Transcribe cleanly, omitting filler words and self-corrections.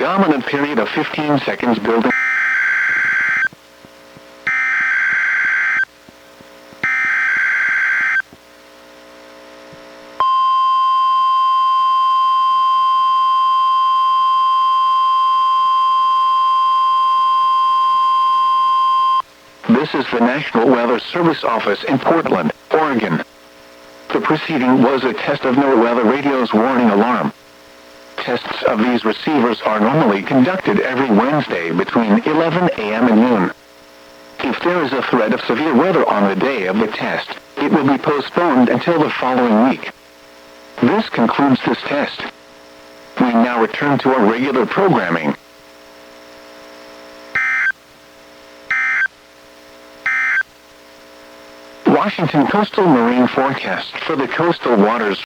predominant period of 15 seconds building. This is the National Weather Service office in Portland, Oregon. The preceding was a test of NWR weather radio's warning alarm. Tests of these receivers are normally conducted every Wednesday between 11 a.m. and noon. If there is a threat of severe weather on the day of the test, it will be postponed until the following week. This concludes this test. We now return to our regular programming. Washington Coastal Marine Forecast for the coastal waters